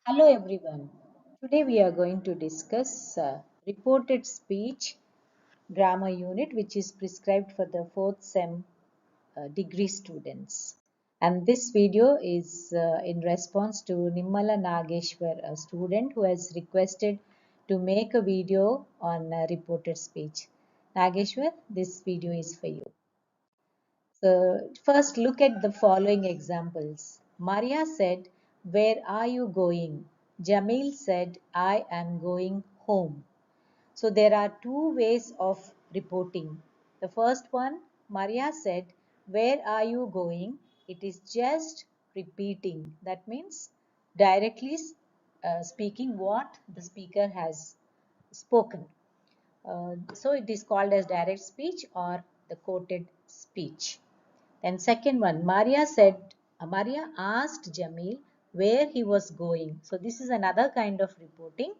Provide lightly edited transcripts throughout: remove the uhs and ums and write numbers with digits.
Hello everyone. Today we are going to discuss reported speech grammar unit which is prescribed for the 4th SEM degree students. And this video is in response to Nimmala Nageshwar, a student who has requested to make a video on reported speech. Nageshwar, this video is for you. So first look at the following examples. Maria said, "Where are you going?" Jamil said, "I am going home." So there are two ways of reporting. The first one, Maria said, "Where are you going?" It is just repeating. That means directly speaking what the speaker has spoken. So it is called as direct speech or the quoted speech. Then second one, Maria asked Jamil where he was going. So this is another kind of reporting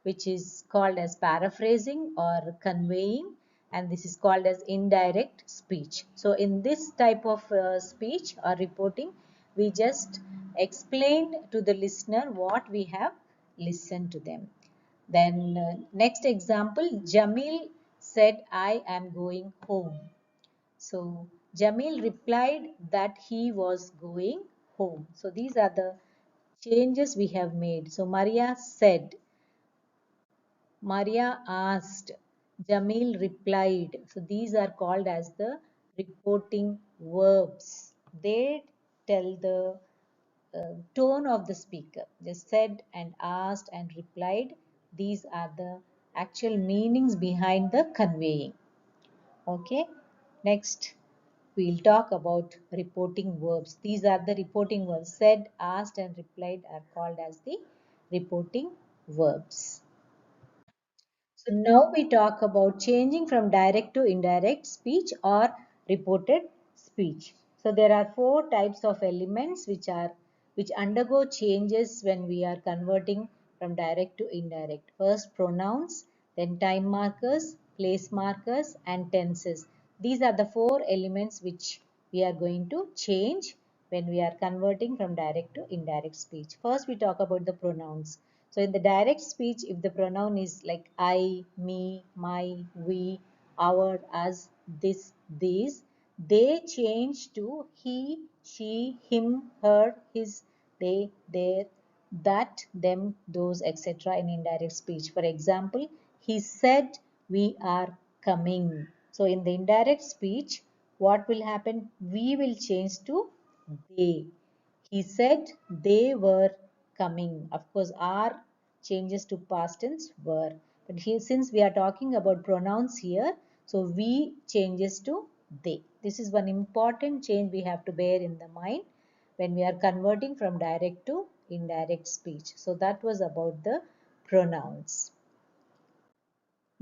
which is called as paraphrasing or conveying, and this is called as indirect speech. So in this type of speech or reporting, we just explained to the listener what we have listened to them. Then next example, Jamil said, "I am going home." So Jamil replied that he was going home. So these are the changes we have made. So Maria said, Maria asked, Jamil replied. So these are called as the reporting verbs. They tell the tone of the speaker. Just said and asked and replied. These are the actual meanings behind the conveying. Okay. Next, we'll talk about reporting verbs. These are the reporting verbs. Said, asked, and replied are called as the reporting verbs. So now we talk about changing from direct to indirect speech or reported speech. So there are four types of elements which undergo changes when we are converting from direct to indirect. First, pronouns, then time markers, place markers, and tenses. These are the four elements which we are going to change when we are converting from direct to indirect speech. First, we talk about the pronouns. So in the direct speech, if the pronoun is like I, me, my, we, our, us, this, these, they change to he, she, him, her, his, they, their, that, them, those, etc. in indirect speech. For example, he said, "We are coming." So in the indirect speech, what will happen? We will change to they. He said they were coming. Of course, are changes to past tense were. But here, since we are talking about pronouns here, so we changes to they. This is one important change we have to bear in the mind when we are converting from direct to indirect speech. So that was about the pronouns.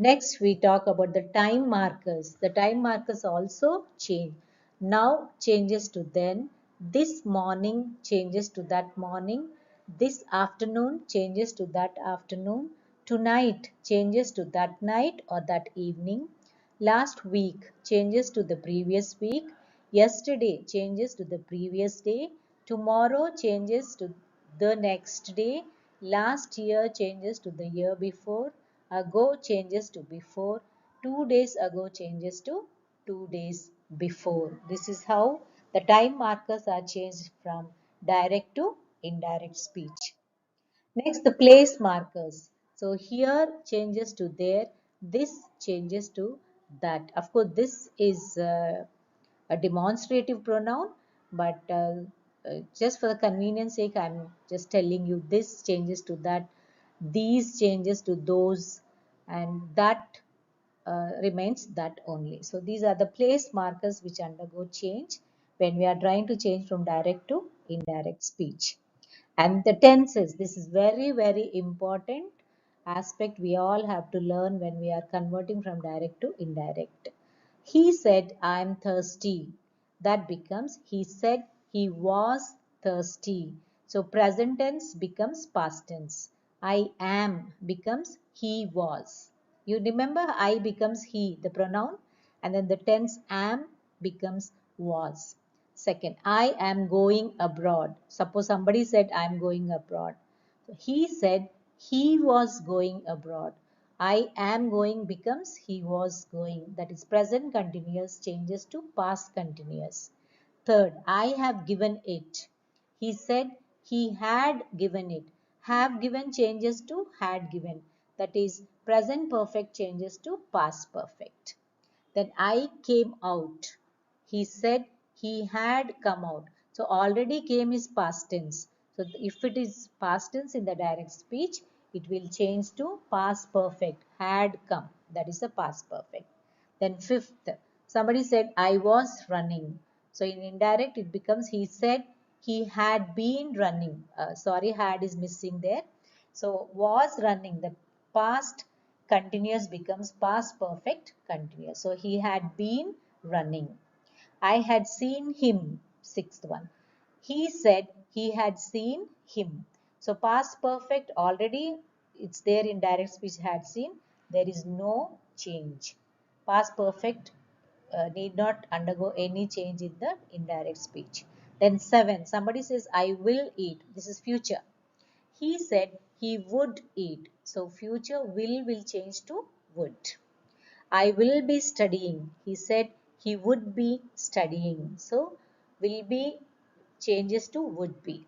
Next, we talk about the time markers. The time markers also change. Now changes to then. This morning changes to that morning. This afternoon changes to that afternoon. Tonight changes to that night or that evening. Last week changes to the previous week. Yesterday changes to the previous day. Tomorrow changes to the next day. Last year changes to the year before. Ago changes to before. 2 days ago changes to 2 days before. This is how the time markers are changed from direct to indirect speech. Next, the place markers. So here changes to there, this changes to that. Of course, this is a demonstrative pronoun, but just for the convenience sake, I'm just telling you this changes to that, these changes to those, and that remains that only. So these are the place markers which undergo change when we are trying to change from direct to indirect speech. And the tenses, this is very important aspect we all have to learn when we are converting from direct to indirect. He said, "I'm thirsty." That becomes he said he was thirsty. So present tense becomes past tense. I am becomes he was. You remember I becomes he, the pronoun, and then the tense am becomes was. Second, I am going abroad. Suppose somebody said I am going abroad. He said he was going abroad. I am going becomes he was going. That is present continuous changes to past continuous. Third, I have given it. He said he had given it. Have given changes to had given. That is present perfect changes to past perfect. Then I came out. He said he had come out. So already came is past tense. So if it is past tense in the direct speech, it will change to past perfect. Had come. That is the past perfect. Then fifth, somebody said I was running. So in indirect it becomes he said he had been running. Sorry, had is missing there. So was running. The past continuous becomes past perfect continuous. So he had been running. I had seen him. Sixth one. He said he had seen him. So past perfect already it's there in direct speech had seen. There is no change. Past perfect need not undergo any change in the indirect speech. Then seven. Somebody says I will eat. This is future. He said he would eat. So future will change to would. I will be studying. He said he would be studying. So will be changes to would be.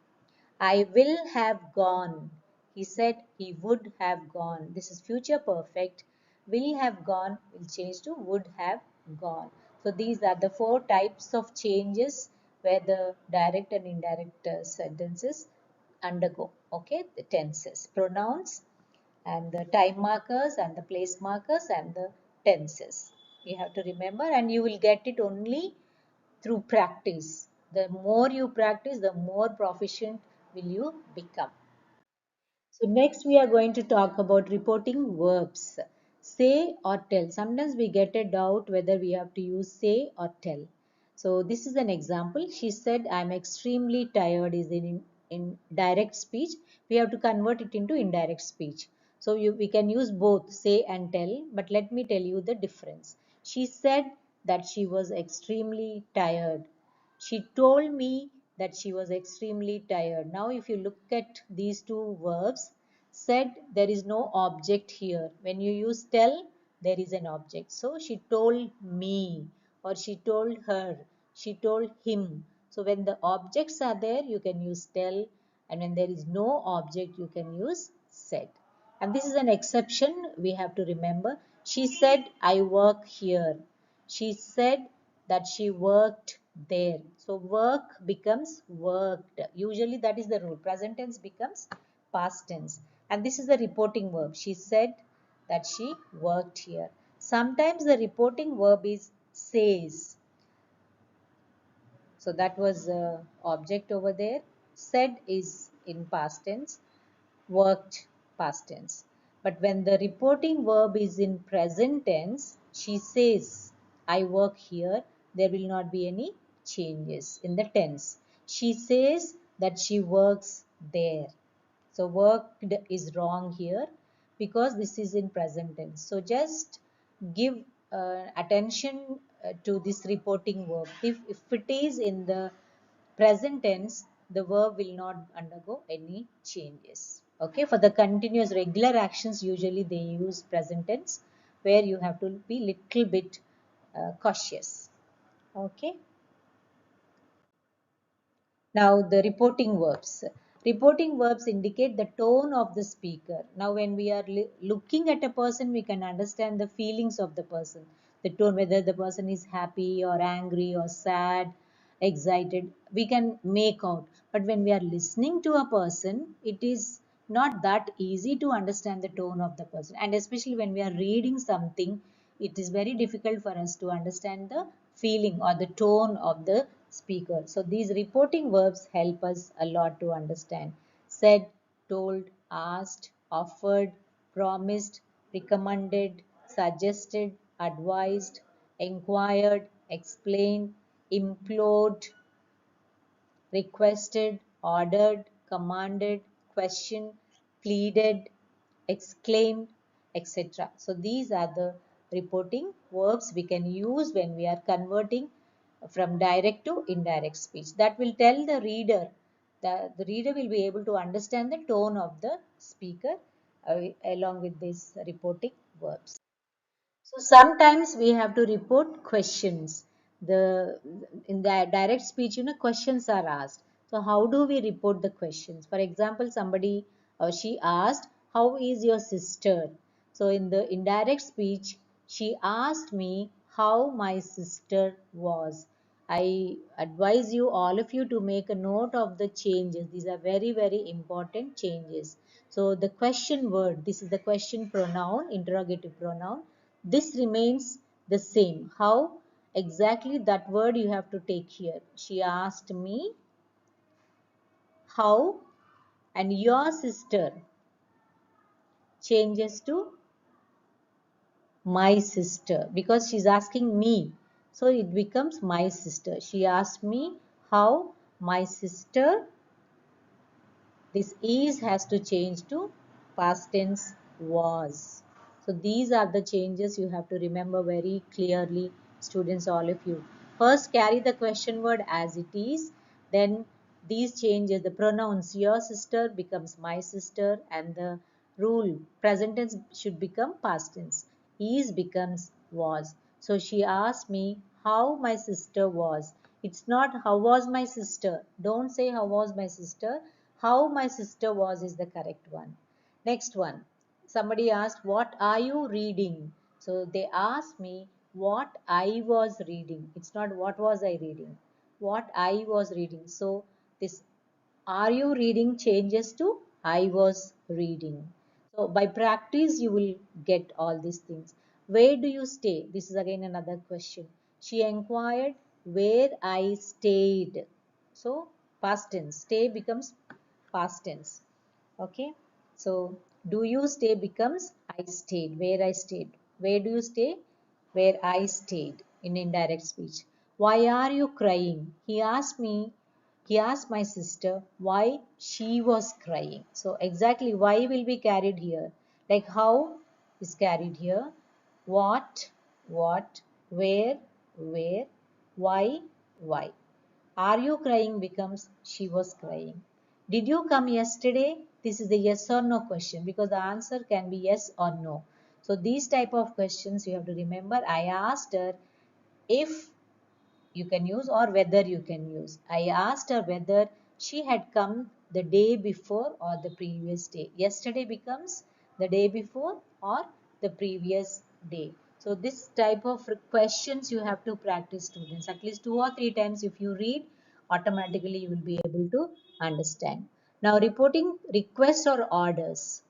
I will have gone. He said he would have gone. This is future perfect. Will have gone will change to would have gone. So these are the four types of changes where the direct and indirect sentences undergo. Okay, the tenses, pronouns, and the time markers and the place markers and the tenses. You have to remember, and you will get it only through practice. The more you practice, the more proficient will you become. So next we are going to talk about reporting verbs. Say or tell. Sometimes we get a doubt whether we have to use say or tell. So this is an example. She said, I'm extremely tired is in direct speech. We have to convert it into indirect speech. So we can use both say and tell, but let me tell you the difference. She said that she was extremely tired. She told me that she was extremely tired. Now, if you look at these two verbs, said there is no object here. When you use tell, there is an object. So, she told me, or she told her, she told him. So, when the objects are there, you can use tell, and when there is no object, you can use said. And this is an exception we have to remember. She said, I work here. She said that she worked there. So work becomes worked. Usually that is the rule. Present tense becomes past tense. And this is the reporting verb. She said that she worked here. Sometimes the reporting verb is says. So that was object over there. Said is in past tense, worked past tense. But when the reporting verb is in present tense, she says, I work here, there will not be any changes in the tense. She says that she works there. So worked is wrong here because this is in present tense. So just give attention to this reporting verb. If it is in the present tense, the verb will not undergo any changes. Okay, for the continuous regular actions, usually they use present tense where you have to be little bit cautious. Okay. Now the reporting verbs. Reporting verbs indicate the tone of the speaker. Now when we are looking at a person, we can understand the feelings of the person. The tone, whether the person is happy or angry or sad, excited, we can make out. But when we are listening to a person, it is not that easy to understand the tone of the person. And especially when we are reading something, it is very difficult for us to understand the feeling or the tone of the speaker. So these reporting verbs help us a lot to understand. Said, told, asked, offered, promised, recommended, suggested, advised, inquired, explained, implored, requested, ordered, commanded, questioned, pleaded, exclaimed, etc. So these are the reporting verbs we can use when we are converting from direct to indirect speech. That will tell the reader the reader will be able to understand the tone of the speaker along with these reporting verbs. So sometimes we have to report questions. The in the direct speech, questions are asked. So how do we report the questions? For example, somebody or she asked, "How is your sister?" So in the indirect speech, she asked me how my sister was. I advise you, all of you, to make a note of the changes. These are very, very important changes. So the question word, this is the question pronoun, interrogative pronoun. This remains the same. How? Exactly that word you have to take here. She asked me how, and your sister changes to my sister because she's asking me. So it becomes my sister. She asked me how my sister. This is has to change to past tense was. So these are the changes you have to remember very clearly, students, all of you. First, carry the question word as it is. Then these changes, the pronouns your sister becomes my sister, and the rule present tense should become past tense. Is becomes was. So she asked me how my sister was. It's not how was my sister. Don't say how was my sister. How my sister was is the correct one. Next one. Somebody asked, "What are you reading?" So they asked me what I was reading. It's not what was I reading. What I was reading. So this "are you reading" changes to "I was reading." So by practice you will get all these things. Where do you stay? This is again another question. She inquired where I stayed. So past tense. Stay becomes past tense. Okay. So do you stay becomes I stayed. Where I stayed. Where do you stay? Where I stayed in indirect speech. Why are you crying? He asked my sister why she was crying. So exactly why will be carried here. Like how is carried here. What, where, why. Are you crying becomes she was crying. Did you come yesterday? This is the yes or no question because the answer can be yes or no. So these type of questions you have to remember. I asked her if you can use or whether you can use. I asked her whether she had come the day before or the previous day. Yesterday becomes the day before or the previous day. So this type of questions you have to practice, students. At least 2 or 3 times if you read, automatically you will be able to understand. Now reporting requests or orders.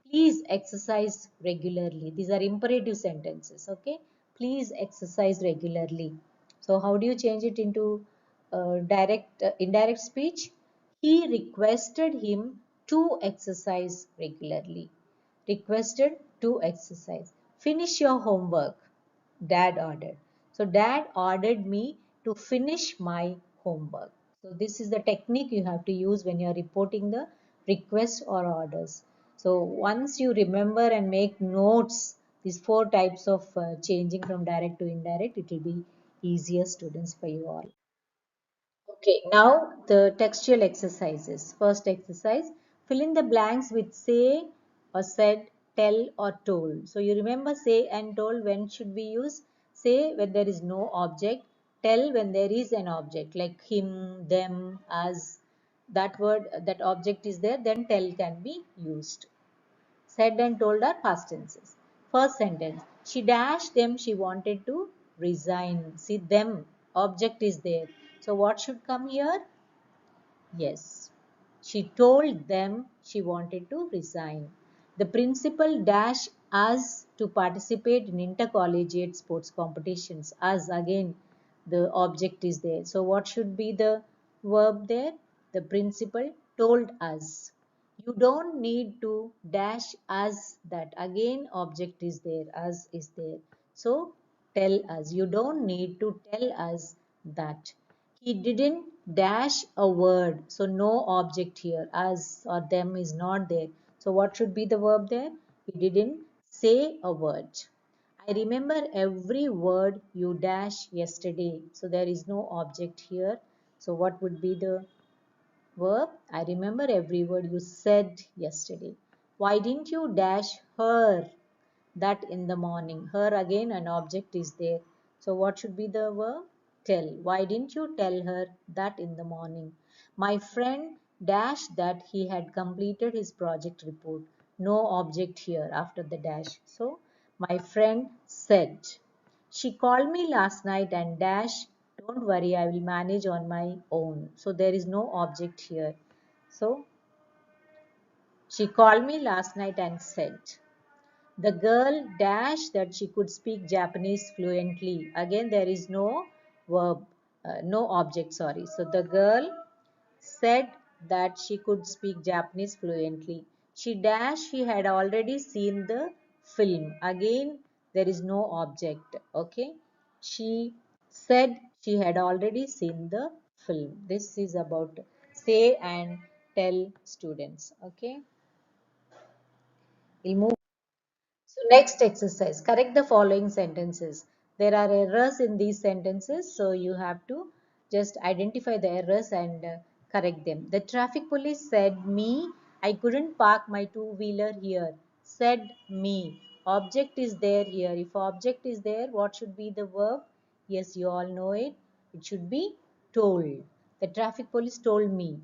Please exercise regularly. These are imperative sentences. Okay. Please exercise regularly. So how do you change it into indirect speech? He requested him to exercise regularly. Requested to exercise. Finish your homework. Dad ordered. So dad ordered me to finish my homework. So this is the technique you have to use when you are reporting the requests or orders. So once you remember and make notes, these 4 types of changing from direct to indirect, it will be easier, students, for you all. Okay, now the textual exercises. First exercise, fill in the blanks with say or said, tell or told. So you remember say and told, when should we use? Say when there is no object, tell when there is an object like him, them, us. That word, that object is there, then tell can be used. Said and told are past tenses. First sentence, she dashed them, she wanted to resign. See, them, object is there. So what should come here? Yes. She told them she wanted to resign. The principal dashed us to participate in intercollegiate sports competitions. Us, again, the object is there. So what should be the verb there? The principal told us. You don't need to dash us that. Again, object is there. Us is there. So tell us. You don't need to tell us that. He didn't dash a word. So no object here. Us or them is not there. So what should be the verb there? He didn't say a word. I remember every word you dash yesterday. So there is no object here. So what would be the Verb, I remember every word you said yesterday. Why didn't you dash her that in the morning? Her, again an object is there. So what should be the verb? Tell. Why didn't you tell her that in the morning? My friend dashed that he had completed his project report. No object here after the dash. So my friend said. She called me last night and dash, don't worry, I will manage on my own. So there is no object here. So she called me last night and said. The girl dash that she could speak Japanese fluently. Again, there is no verb, no object, sorry. So the girl said that she could speak Japanese fluently. She dash, she had already seen the film. Again, there is no object. Okay. She said she had already seen the film. This is about say and tell students. Okay. We'll move. So next exercise, correct the following sentences. There are errors in these sentences, so you have to just identify the errors and correct them. The traffic police said me, I couldn't park my two-wheeler here. Said me. Object is there here. If object is there, what should be the verb? Yes, you all know it. It should be told. The traffic police told me.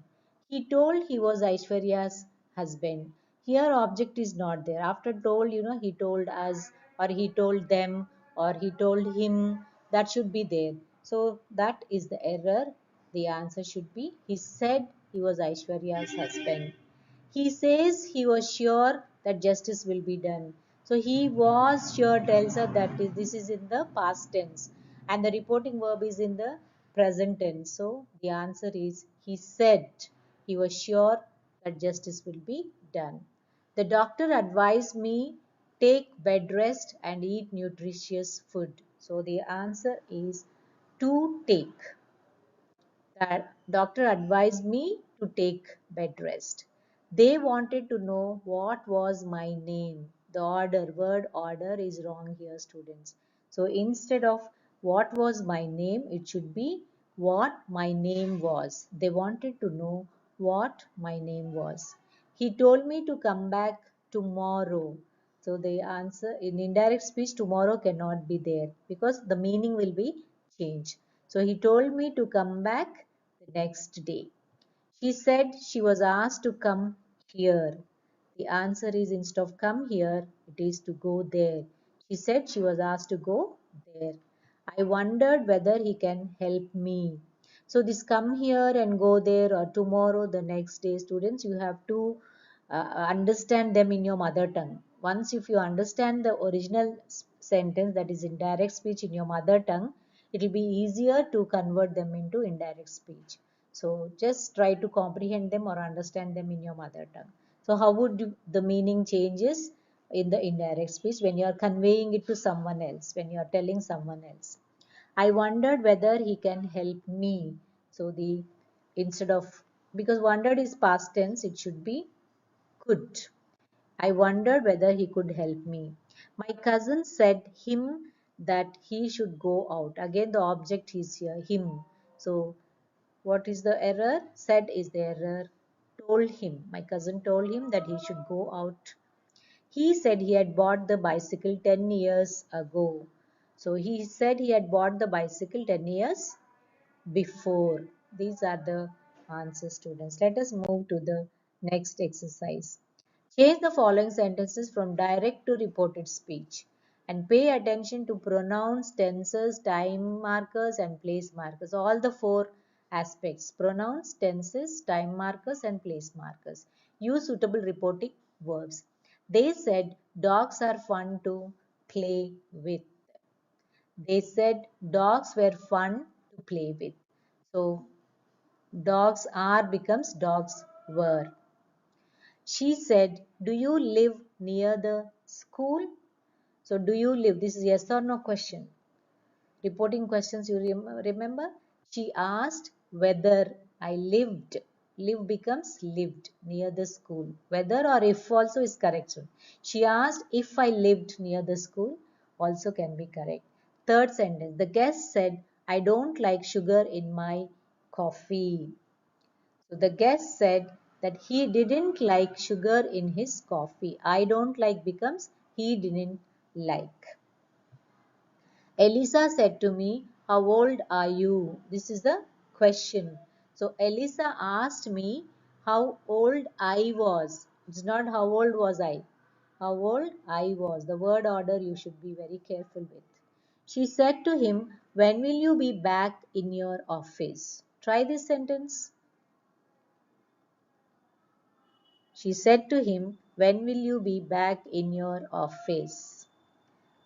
He told he was Aishwarya's husband. Here object is not there. After told, he told us or he told them or he told him. That should be there. So that is the error. The answer should be he said he was Aishwarya's husband. He says he was sure that justice will be done. So he was sure tells us that this is in the past tense and the reporting verb is in the present tense. So the answer is he said he was sure that justice will be done. The doctor advised me take bed rest and eat nutritious food. So the answer is to take. The doctor advised me to take bed rest. They wanted to know what was my name. The word order is wrong here, students. So instead of what was my name, it should be what my name was. They wanted to know what my name was. He told me to come back tomorrow. So the answer in indirect speech, tomorrow cannot be there because the meaning will be changed. So he told me to come back the next day. She said she was asked to come here. The answer is instead of come here, it is to go there. She said she was asked to go there. I wondered whether he can help me. So this come here and go there or tomorrow, the next day, students, you have to understand them in your mother tongue. Once if you understand the original sentence that is in direct speech in your mother tongue, it will be easier to convert them into indirect speech. So just try to comprehend them or understand them in your mother tongue. So how would the meaning changes in the indirect speech when you are conveying it to someone else, when you are telling someone else. I wondered whether he can help me. So the instead of because wondered is past tense, it should be could. I wondered whether he could help me. My cousin said him that he should go out. Again, the object is here, him. So, what is the error? Said is the error. Told him. My cousin told him that he should go out. He said he had bought the bicycle 10 years ago. So, he said he had bought the bicycle 10 years before. These are the answers, students. Let us move to the next exercise. Change the following sentences from direct to reported speech and pay attention to pronouns, tenses, time markers and place markers. All the four aspects: pronouns, tenses, time markers and place markers. Use suitable reporting verbs. They said dogs are fun to play with. They said dogs were fun to play with. So dogs are becomes dogs were. She said, do you live near the school? So do you live? This is yes or no question. Reporting questions you remember? She asked whether I lived. Live becomes lived near the school. Whether or if also is correct. She asked if I lived near the school also can be correct. Third sentence. The guest said, I don't like sugar in my coffee. So the guest said that he didn't like sugar in his coffee. I don't like becomes he didn't like. Elisa said to me, how old are you? This is the question. So Elisa asked me how old I was. It's not how old was I. How old I was. The word order you should be very careful with. She said to him, when will you be back in your office? Try this sentence. She said to him, when will you be back in your office?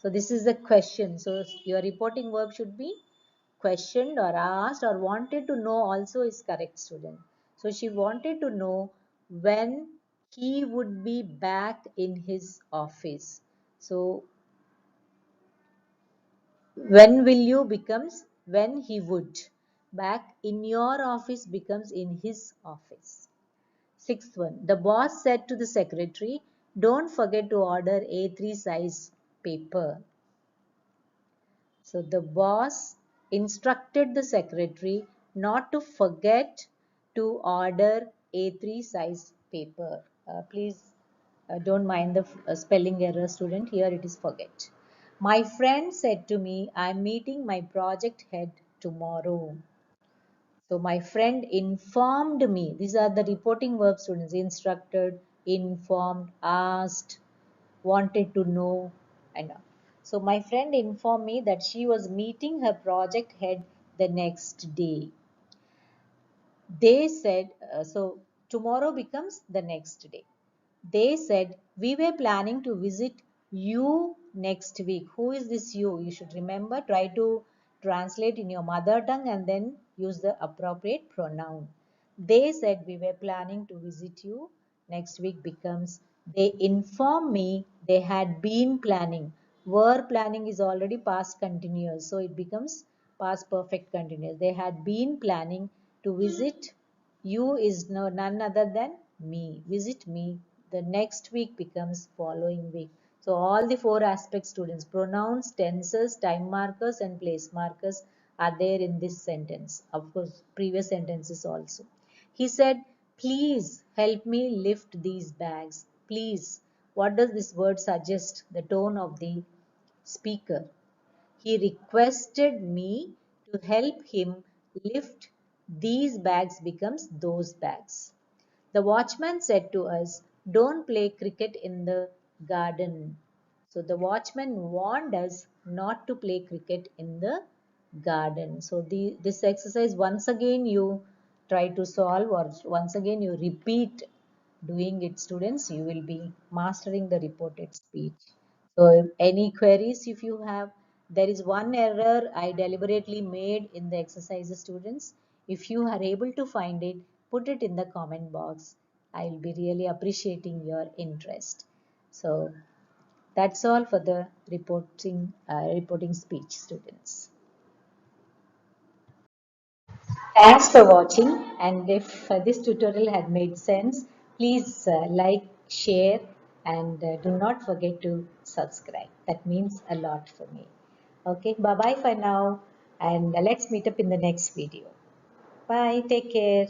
So this is the question. So your reporting verb should be questioned or asked or wanted to know also is correct, student. So she wanted to know when he would be back in his office. So when will you becomes when he would. Back in your office becomes in his office. Sixth one, the boss said to the secretary, don't forget to order A3 size paper. So the boss instructed the secretary not to forget to order A3 size paper. Please don't mind the spelling error, student. Here it is forget. My friend said to me, I'm meeting my project head tomorrow. So my friend informed me. These are the reporting verbs, students. Instructed, informed, asked, wanted to know, and all. So my friend informed me that she was meeting her project head the next day. They said, so tomorrow becomes the next day. They said, we were planning to visit you next week. Who is this you? You should remember, try to translate in your mother tongue and then use the appropriate pronoun. They said, we were planning to visit you next week becomes, they informed me they had been planning. Were planning is already past continuous, so it becomes past perfect continuous. They had been planning to visit you is none other than me. Visit me. The next week becomes following week. So all the four aspects, students, pronouns, tenses, time markers and place markers are there in this sentence. Of course, previous sentences also. He said, please help me lift these bags. Please. What does this word suggest? The tone of the speaker. He requested me to help him lift these bags becomes those bags. The watchman said to us, don't play cricket in the garden. So the watchman warned us not to play cricket in the garden. So this exercise once again you try to solve or once again you repeat doing it, students, you will be mastering the reported speech. So any queries if you have, there is one error I deliberately made in the exercises, students. If you are able to find it, put it in the comment box. I will be really appreciating your interest. So that's all for the reporting speech, students. Thanks for watching, and if this tutorial had made sense, please like, share and do not forget to subscribe. That means a lot for me. Okay, bye bye for now, and let's meet up in the next video. Bye, take care.